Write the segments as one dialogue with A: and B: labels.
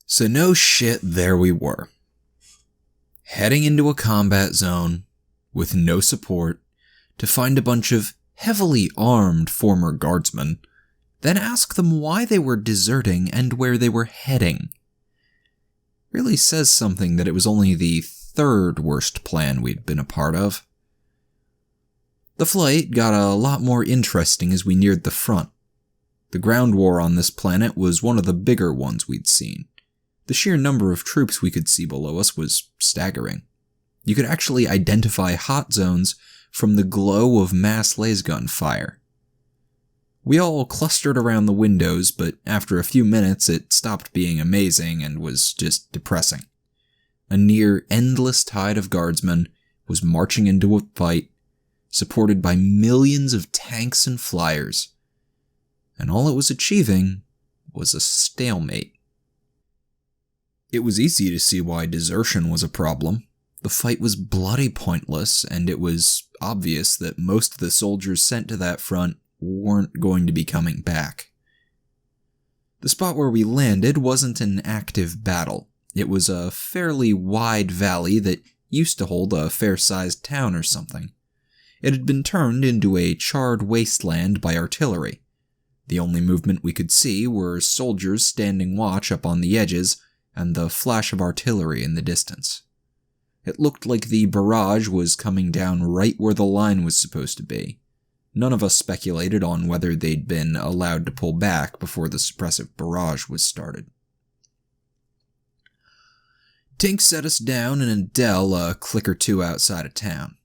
A: So no shit, there we were. Heading into a combat zone with no support to find a bunch of heavily armed former guardsmen, then ask them why they were deserting and where they were heading. Really says something that it was only the third worst plan we'd been a part of. The flight got a lot more interesting as we neared the front. The ground war on this planet was one of the bigger ones we'd seen. The sheer number of troops we could see below us was staggering. You could actually identify hot zones from the glow of mass lasgun fire. We all clustered around the windows, but after a few minutes it stopped being amazing and was just depressing. A near endless tide of guardsmen was marching into a fight, supported by millions of tanks and flyers, and all it was achieving was a stalemate. It was easy to see why desertion was a problem. The fight was bloody pointless, and it was obvious that most of the soldiers sent to that front weren't going to be coming back. The spot where we landed wasn't an active battle. It was a fairly wide valley that used to hold a fair-sized town or something. It had been turned into a charred wasteland by artillery. The only movement we could see were soldiers standing watch up on the edges and the flash of artillery in the distance. It looked like the barrage was coming down right where the line was supposed to be. None of us speculated on whether they'd been allowed to pull back before the suppressive barrage was started. Tink set us down in a dell a click or two outside of town.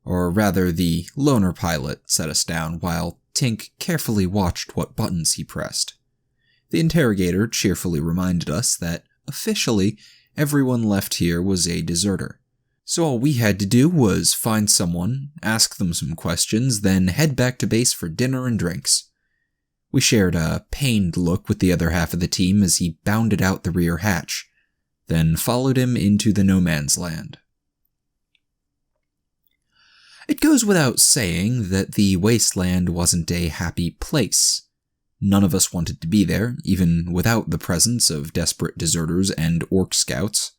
A: Or rather, the loner pilot set us down while Tink carefully watched what buttons he pressed. The interrogator cheerfully reminded us that, officially, everyone left here was a deserter. So all we had to do was find someone, ask them some questions, then head back to base for dinner and drinks. We shared a pained look with the other half of the team as he bounded out the rear hatch, then followed him into the no man's land. It goes without saying that the wasteland wasn't a happy place. None of us wanted to be there, even without the presence of desperate deserters and orc scouts.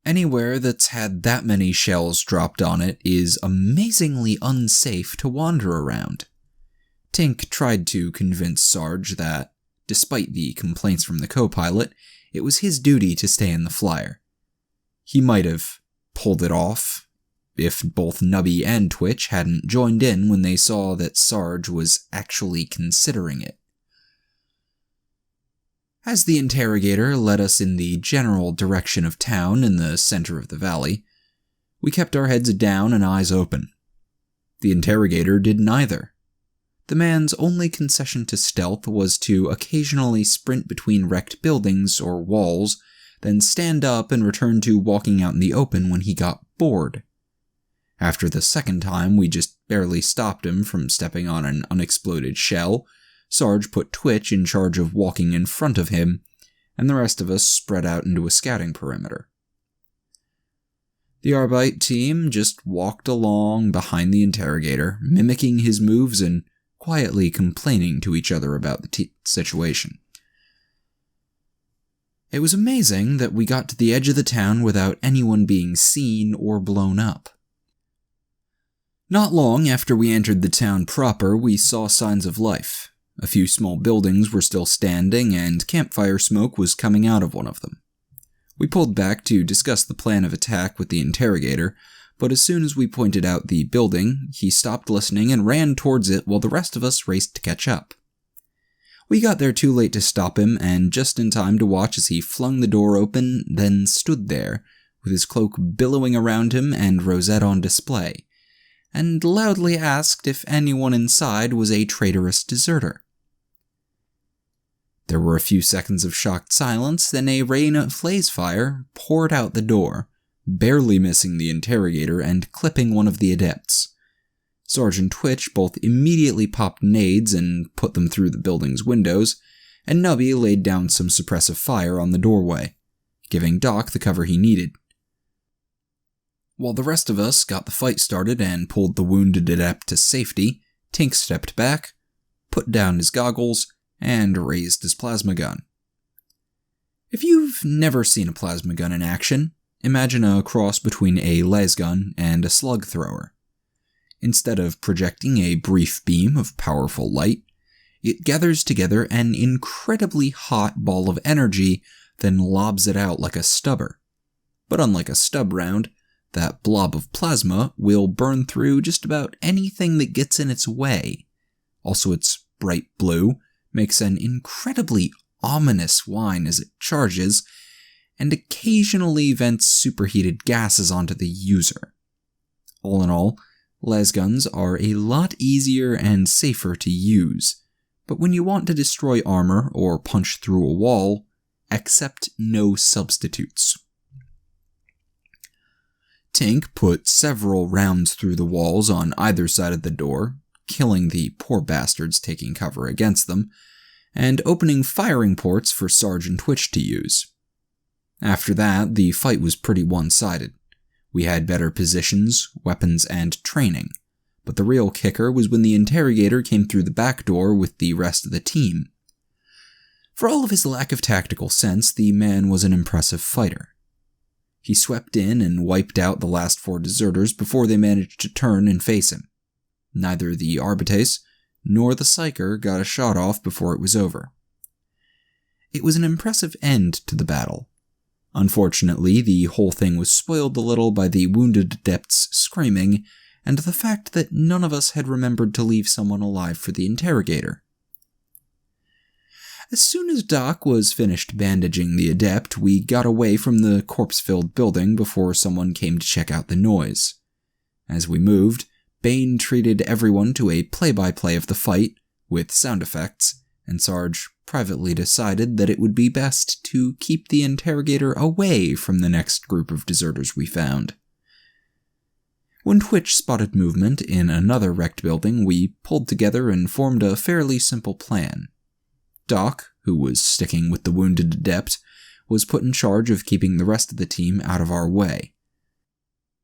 A: Anywhere that's had that many shells dropped on it is amazingly unsafe to wander around. Tink tried to convince Sarge that, despite the complaints from the co-pilot, it was his duty to stay in the flyer. He might have pulled it off if both Nubby and Twitch hadn't joined in when they saw that Sarge was actually considering it. As the interrogator led us in the general direction of town in the center of the valley, we kept our heads down and eyes open. The interrogator did neither. The man's only concession to stealth was to occasionally sprint between wrecked buildings or walls, then stand up and return to walking out in the open when he got bored. After the second time we just barely stopped him from stepping on an unexploded shell, Sarge put Twitch in charge of walking in front of him, and the rest of us spread out into a scouting perimeter. The Arbite team just walked along behind the interrogator, mimicking his moves and quietly complaining to each other about the situation. It was amazing that we got to the edge of the town without anyone being seen or blown up. Not long after we entered the town proper, we saw signs of life. A few small buildings were still standing, and campfire smoke was coming out of one of them. We pulled back to discuss the plan of attack with the interrogator, but as soon as we pointed out the building, he stopped listening and ran towards it while the rest of us raced to catch up. We got there too late to stop him, and just in time to watch as he flung the door open, then stood there, with his cloak billowing around him and rosette on display, and loudly asked if anyone inside was a traitorous deserter. There were a few seconds of shocked silence, then a rain of blaze fire poured out the door, barely missing the interrogator and clipping one of the adepts. Sergeant Twitch both immediately popped nades and put them through the building's windows, and Nubby laid down some suppressive fire on the doorway, giving Doc the cover he needed. While the rest of us got the fight started and pulled the wounded adept to safety, Tink stepped back, put down his goggles, and raised his plasma gun. If you've never seen a plasma gun in action, imagine a cross between a lasgun and a slug thrower. Instead of projecting a brief beam of powerful light, it gathers together an incredibly hot ball of energy, then lobs it out like a stubber. But unlike a stub round, that blob of plasma will burn through just about anything that gets in its way. Also, its bright blue makes an incredibly ominous whine as it charges, and occasionally vents superheated gases onto the user. All in all, lasguns are a lot easier and safer to use, but when you want to destroy armor or punch through a wall, accept no substitutes. Tink put several rounds through the walls on either side of the door, killing the poor bastards taking cover against them, and opening firing ports for Sarge and Twitch to use. After that, the fight was pretty one-sided. We had better positions, weapons, and training, but the real kicker was when the interrogator came through the back door with the rest of the team. For all of his lack of tactical sense, the man was an impressive fighter. He swept in and wiped out the last 4 deserters before they managed to turn and face him. Neither the Arbites nor the Psyker got a shot off before it was over. It was an impressive end to the battle. Unfortunately, the whole thing was spoiled a little by the wounded adepts screaming, and the fact that none of us had remembered to leave someone alive for the interrogator. As soon as Doc was finished bandaging the adept, we got away from the corpse-filled building before someone came to check out the noise. As we moved, Bane treated everyone to a play-by-play of the fight, with sound effects, and Sarge privately decided that it would be best to keep the interrogator away from the next group of deserters we found. When Twitch spotted movement in another wrecked building, we pulled together and formed a fairly simple plan. Doc, who was sticking with the wounded adept, was put in charge of keeping the rest of the team out of our way.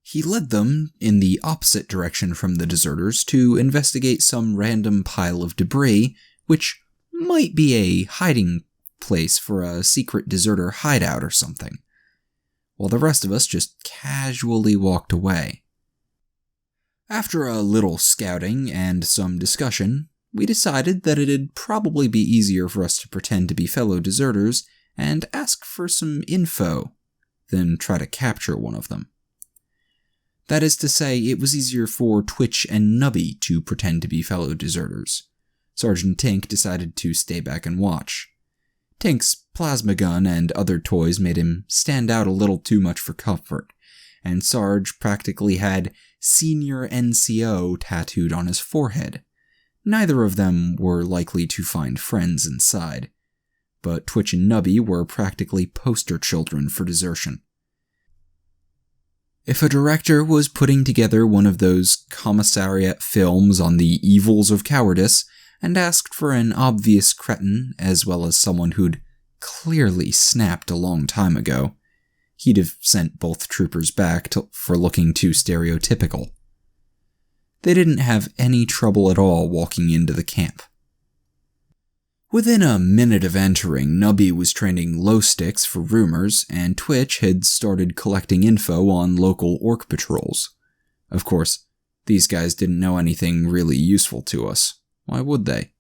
A: He led them in the opposite direction from the deserters to investigate some random pile of debris, which might be a hiding place for a secret deserter hideout or something, while the rest of us just casually walked away. After a little scouting and some discussion, we decided that it'd probably be easier for us to pretend to be fellow deserters and ask for some info than try to capture one of them. That is to say, it was easier for Twitch and Nubby to pretend to be fellow deserters. Sergeant Tink decided to stay back and watch. Tink's plasma gun and other toys made him stand out a little too much for comfort, and Sarge practically had Senior NCO tattooed on his forehead. Neither of them were likely to find friends inside, but Twitch and Nubby were practically poster children for desertion. If a director was putting together one of those commissariat films on the evils of cowardice and asked for an obvious cretin as well as someone who'd clearly snapped a long time ago, he'd have sent both troopers back for looking too stereotypical. They didn't have any trouble at all walking into the camp. Within a minute of entering, Nubby was training low sticks for rumors, and Twitch had started collecting info on local orc patrols. Of course, these guys didn't know anything really useful to us. Why would they?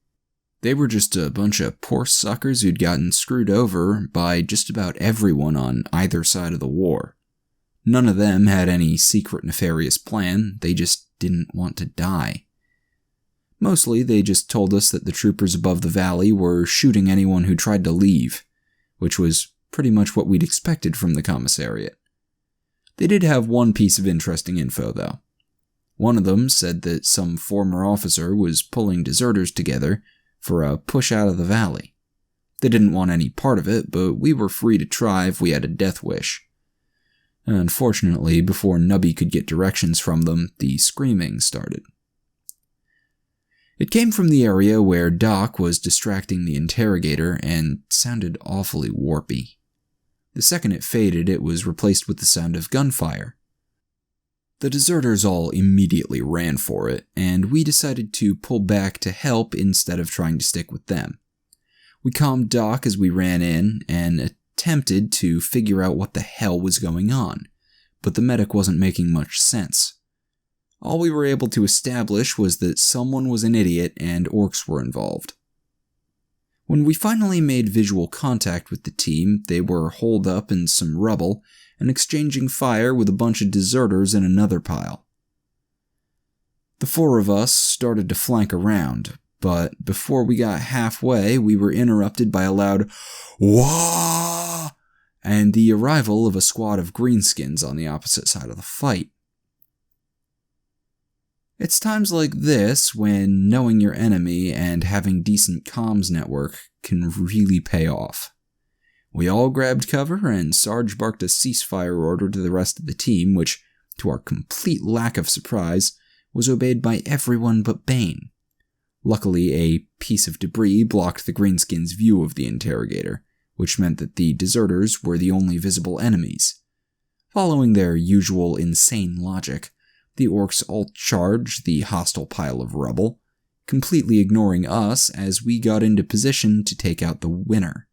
A: They were just a bunch of poor suckers who'd gotten screwed over by just about everyone on either side of the war. None of them had any secret nefarious plan, they just didn't want to die. Mostly, they just told us that the troopers above the valley were shooting anyone who tried to leave, which was pretty much what we'd expected from the commissariat. They did have one piece of interesting info, though. One of them said that some former officer was pulling deserters together for a push out of the valley. They didn't want any part of it, but we were free to try if we had a death wish. Unfortunately, before Nubby could get directions from them, the screaming started. It came from the area where Doc was distracting the interrogator and sounded awfully warpy. The second it faded, it was replaced with the sound of gunfire. The deserters all immediately ran for it, and we decided to pull back to help instead of trying to stick with them. We calmed Doc as we ran in and attempted to figure out what the hell was going on, but the medic wasn't making much sense. All we were able to establish was that someone was an idiot and orcs were involved. When we finally made visual contact with the team, they were holed up in some rubble and exchanging fire with a bunch of deserters in another pile. The four of us started to flank around, but before we got halfway, we were interrupted by a loud "Wah!" and the arrival of a squad of greenskins on the opposite side of the fight. It's times like this when knowing your enemy and having decent comms network can really pay off. We all grabbed cover and Sarge barked a ceasefire order to the rest of the team, which, to our complete lack of surprise, was obeyed by everyone but Bane. Luckily, a piece of debris blocked the greenskins' view of the interrogator, which meant that the deserters were the only visible enemies. Following their usual insane logic, the orcs all charged the hostile pile of rubble, completely ignoring us as we got into position to take out the winner.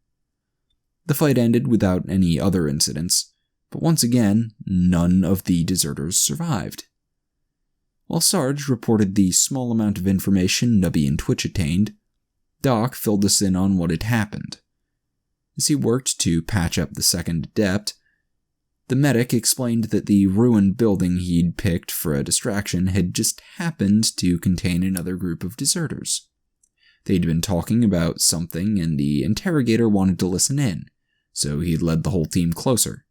A: The fight ended without any other incidents, but once again, none of the deserters survived. While Sarge reported the small amount of information Nubby and Twitch attained, Doc filled us in on what had happened. As he worked to patch up the second adept, the medic explained that the ruined building he'd picked for a distraction had just happened to contain another group of deserters. They'd been talking about something and the interrogator wanted to listen in, so he'd led the whole team closer.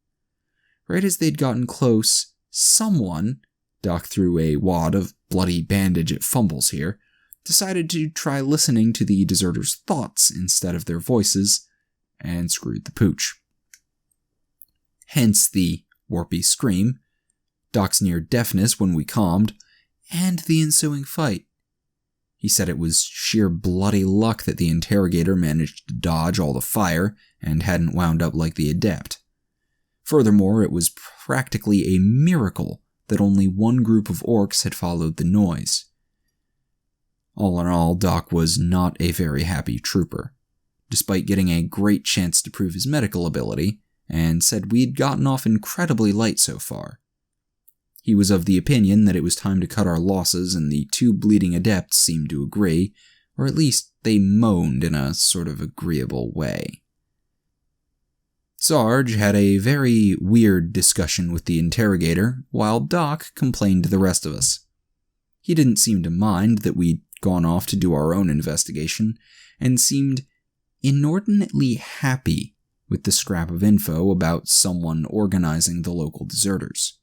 A: Right as they'd gotten close, someone, Doc threw a wad of bloody bandage at Fumbles here, decided to try listening to the deserters' thoughts instead of their voices, and screwed the pooch. Hence the warpy scream, Doc's near deafness when we calmed, and the ensuing fight. He said it was sheer bloody luck that the interrogator managed to dodge all the fire and hadn't wound up like the adept. Furthermore, it was practically a miracle that only one group of orcs had followed the noise. All in all, Doc was not a very happy trooper, despite getting a great chance to prove his medical ability, and said we'd gotten off incredibly light so far. He was of the opinion that it was time to cut our losses, and the two bleeding adepts seemed to agree, or at least they moaned in a sort of agreeable way. Sarge had a very weird discussion with the interrogator, while Doc complained to the rest of us. He didn't seem to mind that we'd gone off to do our own investigation, and seemed inordinately happy with the scrap of info about someone organizing the local deserters.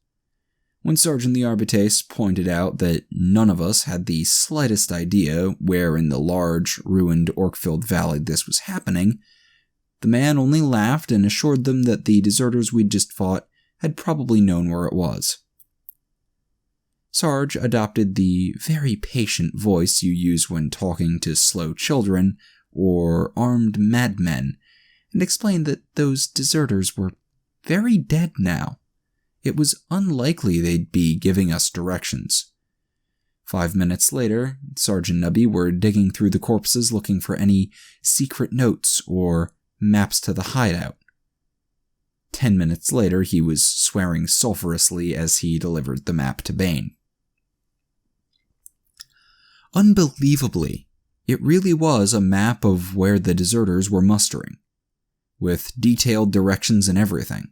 A: When Sergeant the Arbitrace pointed out that none of us had the slightest idea where in the large, ruined, orc-filled valley this was happening, the man only laughed and assured them that the deserters we'd just fought had probably known where it was. Sarge adopted the very patient voice you use when talking to slow children or armed madmen, and explained that those deserters were very dead now. It was unlikely they'd be giving us directions. 5 minutes later, Sarge and Nubby were digging through the corpses looking for any secret notes or maps to the hideout. 10 minutes later, he was swearing sulfurously as he delivered the map to Bane. Unbelievably, it really was a map of where the deserters were mustering, with detailed directions and everything.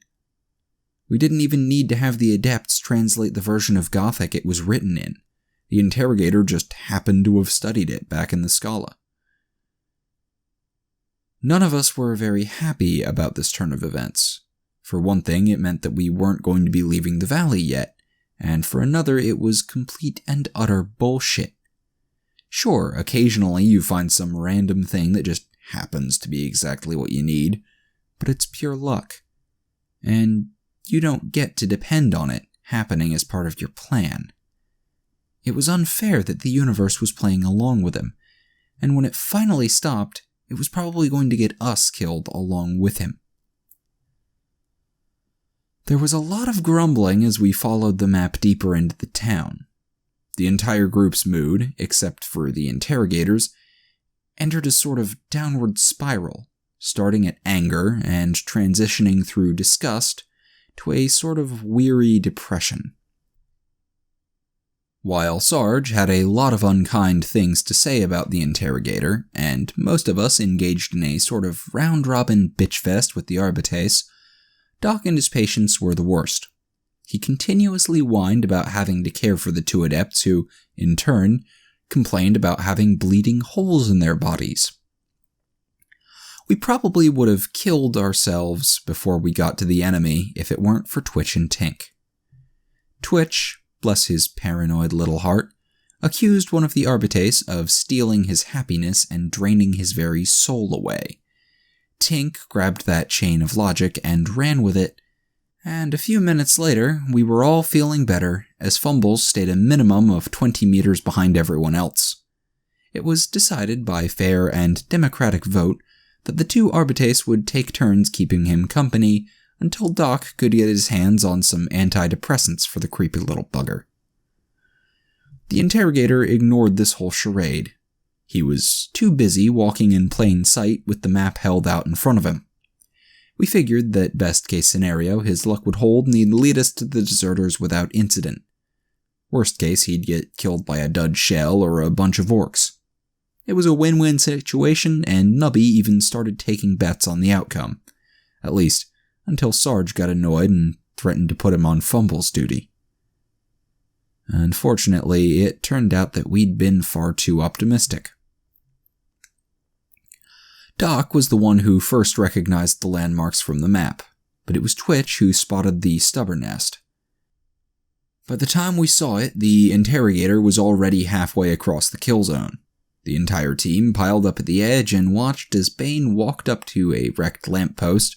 A: We didn't even need to have the adepts translate the version of Gothic it was written in. The interrogator just happened to have studied it back in the Scala. None of us were very happy about this turn of events. For one thing, it meant that we weren't going to be leaving the valley yet, and for another, it was complete and utter bullshit. Sure, occasionally you find some random thing that just happens to be exactly what you need, but it's pure luck. And you don't get to depend on it happening as part of your plan. It was unfair that the universe was playing along with him, and when it finally stopped, it was probably going to get us killed along with him. There was a lot of grumbling as we followed the map deeper into the town. The entire group's mood, except for the interrogators, entered a sort of downward spiral, starting at anger and transitioning through disgust to a sort of weary depression. While Sarge had a lot of unkind things to say about the interrogator, and most of us engaged in a sort of round-robin bitch-fest with the Arbites, Doc and his patients were the worst. He continuously whined about having to care for the two adepts who, in turn, complained about having bleeding holes in their bodies. We probably would have killed ourselves before we got to the enemy if it weren't for Twitch and Tink. Twitch, bless his paranoid little heart, accused one of the Arbites of stealing his happiness and draining his very soul away. Tink grabbed that chain of logic and ran with it, and a few minutes later, we were all feeling better as Fumbles stayed a minimum of 20 meters behind everyone else. It was decided by fair and democratic vote that the two Arbites would take turns keeping him company until Doc could get his hands on some antidepressants for the creepy little bugger. The interrogator ignored this whole charade. He was too busy walking in plain sight with the map held out in front of him. We figured that best case scenario, his luck would hold and he'd lead us to the deserters without incident. Worst case, he'd get killed by a dud shell or a bunch of orcs. It was a win-win situation, and Nubby even started taking bets on the outcome. At least, until Sarge got annoyed and threatened to put him on Fumbles duty. Unfortunately, it turned out that we'd been far too optimistic. Doc was the one who first recognized the landmarks from the map, but it was Twitch who spotted the stubborn nest. By the time we saw it, the interrogator was already halfway across the kill zone. The entire team piled up at the edge and watched as Bane walked up to a wrecked lamppost,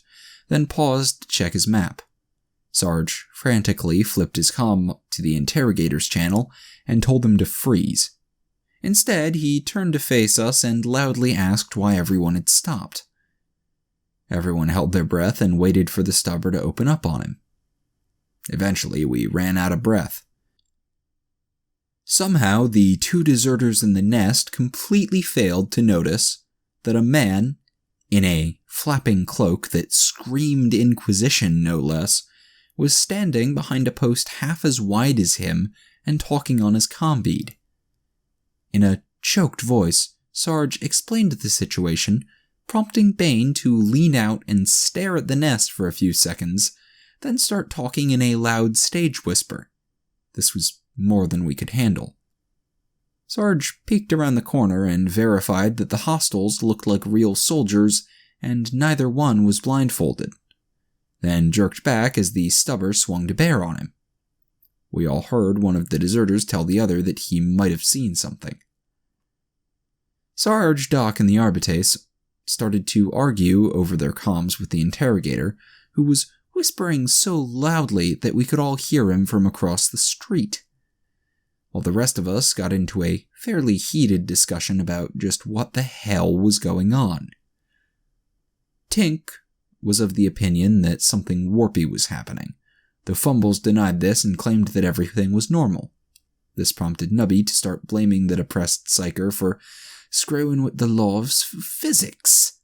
A: then paused to check his map. Sarge frantically flipped his comm to the interrogator's channel and told him to freeze. Instead, he turned to face us and loudly asked why everyone had stopped. Everyone held their breath and waited for the stubber to open up on him. Eventually, we ran out of breath. Somehow, the two deserters in the nest completely failed to notice that a man, in a flapping cloak that screamed Inquisition no less, was standing behind a post half as wide as him and talking on his comm bead. In a choked voice, Sarge explained the situation, prompting Bane to lean out and stare at the nest for a few seconds, then start talking in a loud stage whisper. This was more than we could handle. Sarge peeked around the corner and verified that the hostiles looked like real soldiers and neither one was blindfolded, then jerked back as the stubber swung to bear on him. We all heard one of the deserters tell the other that he might have seen something. Sarge, Doc, and the Arbites started to argue over their comms with the interrogator, who was whispering so loudly that we could all hear him from across the street, while the rest of us got into a fairly heated discussion about just what the hell was going on. Tink was of the opinion that something warpy was happening, though Fumbles denied this and claimed that everything was normal. This prompted Nubby to start blaming the depressed psyker for screwing with the law of physics.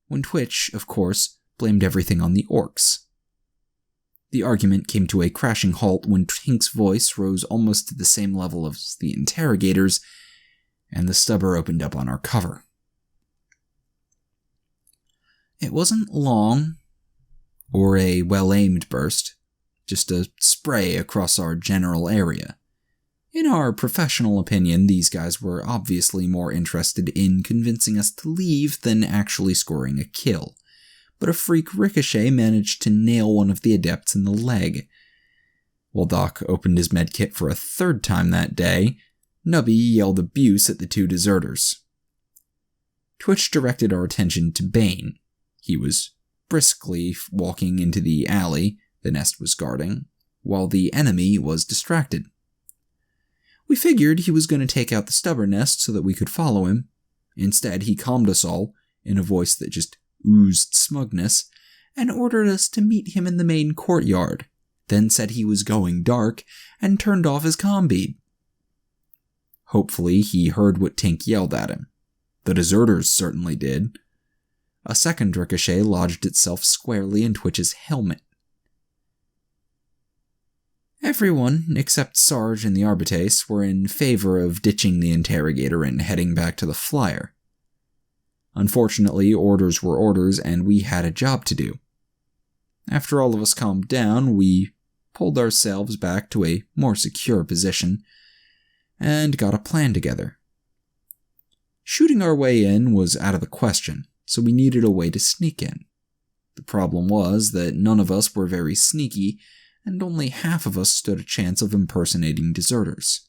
A: When Twitch, of course, blamed everything on the orcs. The argument came to a crashing halt when Tink's voice rose almost to the same level as the interrogator's, and the stubber opened up on our cover. It wasn't long, or a well-aimed burst, just a spray across our general area. In our professional opinion, these guys were obviously more interested in convincing us to leave than actually scoring a kill, but a freak ricochet managed to nail one of the adepts in the leg. While Doc opened his medkit for a third time that day, Nubby yelled abuse at the two deserters. Twitch directed our attention to Bane. He was briskly walking into the alley the nest was guarding, while the enemy was distracted. We figured he was going to take out the stubborn nest so that we could follow him. Instead, he calmed us all, in a voice that just oozed smugness, and ordered us to meet him in the main courtyard, then said he was going dark, and turned off his comm bead. Hopefully, he heard what Tink yelled at him. The deserters certainly did. A second ricochet lodged itself squarely in Twitch's helmet. Everyone, except Sarge and the Arbitrace, were in favor of ditching the interrogator and heading back to the flyer. Unfortunately, orders were orders, and we had a job to do. After all of us calmed down, we pulled ourselves back to a more secure position and got a plan together. Shooting our way in was out of the question, so we needed a way to sneak in. The problem was that none of us were very sneaky, and only half of us stood a chance of impersonating deserters.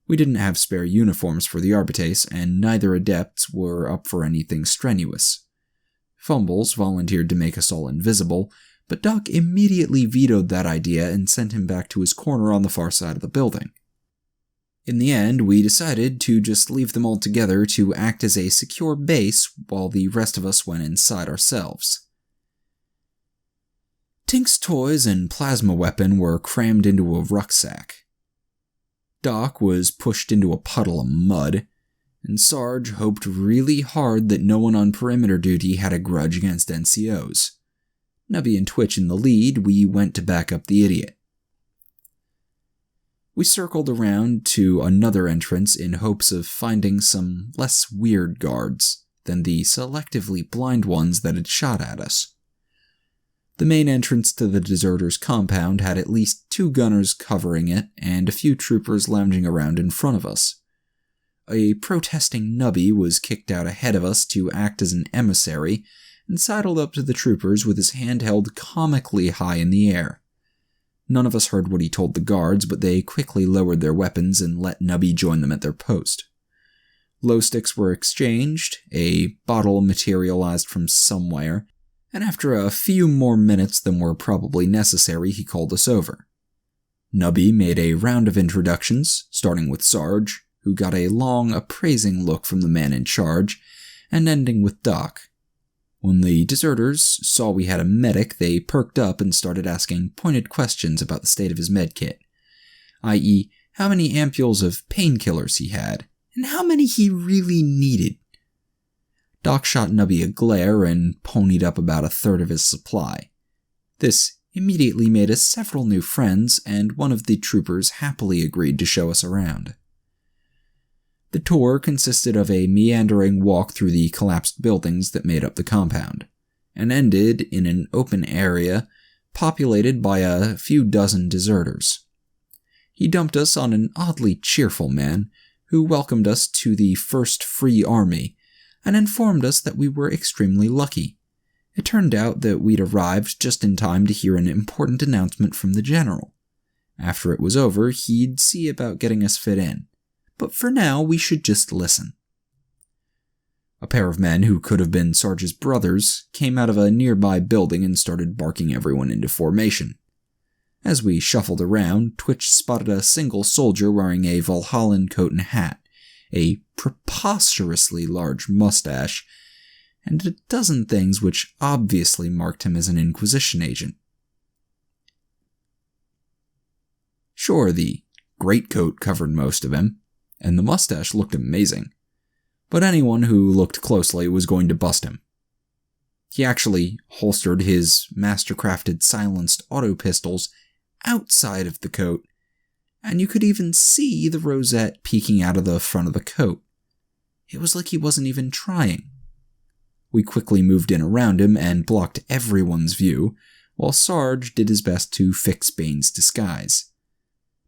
A: We didn't have spare uniforms for the Arbitrace, and neither adepts were up for anything strenuous. Fumbles volunteered to make us all invisible, but Doc immediately vetoed that idea and sent him back to his corner on the far side of the building. In the end, we decided to just leave them all together to act as a secure base while the rest of us went inside ourselves. Tink's toys and plasma weapon were crammed into a rucksack. Doc was pushed into a puddle of mud, and Sarge hoped really hard that no one on perimeter duty had a grudge against NCOs. Nubby and Twitch in the lead, we went to back up the idiot. We circled around to another entrance in hopes of finding some less weird guards than the selectively blind ones that had shot at us. The main entrance to the deserters' compound had at least 2 gunners covering it and a few troopers lounging around in front of us. A protesting nubby was kicked out ahead of us to act as an emissary and sidled up to the troopers with his hand held comically high in the air. None of us heard what he told the guards, but they quickly lowered their weapons and let Nubby join them at their post. Glow sticks were exchanged, a bottle materialized from somewhere, and after a few more minutes than were probably necessary, he called us over. Nubby made a round of introductions, starting with Sarge, who got a long, appraising look from the man in charge, and ending with Doc. When the deserters saw we had a medic, they perked up and started asking pointed questions about the state of his medkit, i.e., how many ampules of painkillers he had, and how many he really needed. Doc shot Nubby a glare and ponied up about 1/3 of his supply. This immediately made us several new friends, and one of the troopers happily agreed to show us around. The tour consisted of a meandering walk through the collapsed buildings that made up the compound, and ended in an open area populated by a few dozen deserters. He dumped us on an oddly cheerful man who welcomed us to the First Free Army and informed us that we were extremely lucky. It turned out that we'd arrived just in time to hear an important announcement from the general. After it was over, he'd see about getting us fit in. But for now, we should just listen. A pair of men who could have been Sarge's brothers came out of a nearby building and started barking everyone into formation. As we shuffled around, Twitch spotted a single soldier wearing a Valhallan coat and hat, a preposterously large mustache, and a dozen things which obviously marked him as an Inquisition agent. Sure, the greatcoat covered most of him, and the mustache looked amazing, but anyone who looked closely was going to bust him. He actually holstered his master-crafted silenced auto pistols outside of the coat, and you could even see the rosette peeking out of the front of the coat. It was like he wasn't even trying. We quickly moved in around him and blocked everyone's view, while Sarge did his best to fix Bane's disguise.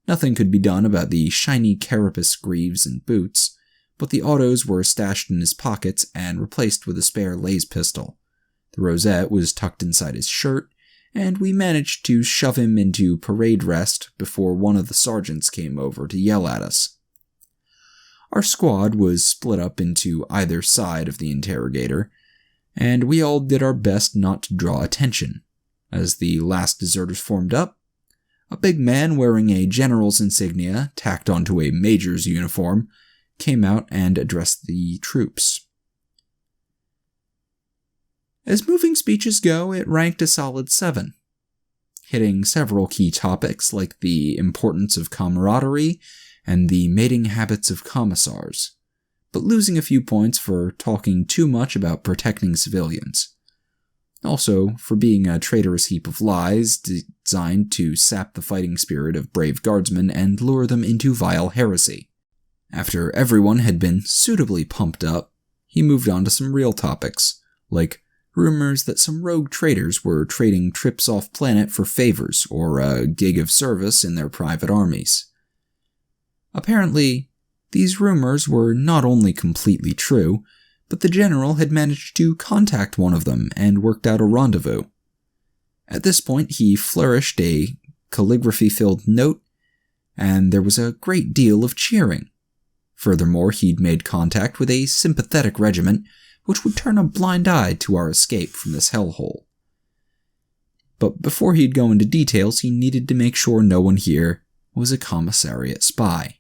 A: Nothing could be done about the shiny carapace greaves and boots, but the autos were stashed in his pockets and replaced with a spare laser pistol. The rosette was tucked inside his shirt, and we managed to shove him into parade rest before one of the sergeants came over to yell at us. Our squad was split up into either side of the interrogator, and we all did our best not to draw attention. As the last deserters formed up, a big man wearing a general's insignia tacked onto a major's uniform came out and addressed the troops. As moving speeches go, it ranked a solid 7, hitting several key topics like the importance of camaraderie and the mating habits of commissars, but losing a few points for talking too much about protecting civilians. Also, for being a traitorous heap of lies designed to sap the fighting spirit of brave guardsmen and lure them into vile heresy. After everyone had been suitably pumped up, he moved on to some real topics, like rumors that some rogue traitors were trading trips off-planet for favors or a gig of service in their private armies. Apparently, these rumors were not only completely true, but the general had managed to contact one of them and worked out a rendezvous. At this point, he flourished a calligraphy-filled note, and there was a great deal of cheering. Furthermore, he'd made contact with a sympathetic regiment, which would turn a blind eye to our escape from this hellhole. But before he'd go into details, he needed to make sure no one here was a commissariat spy.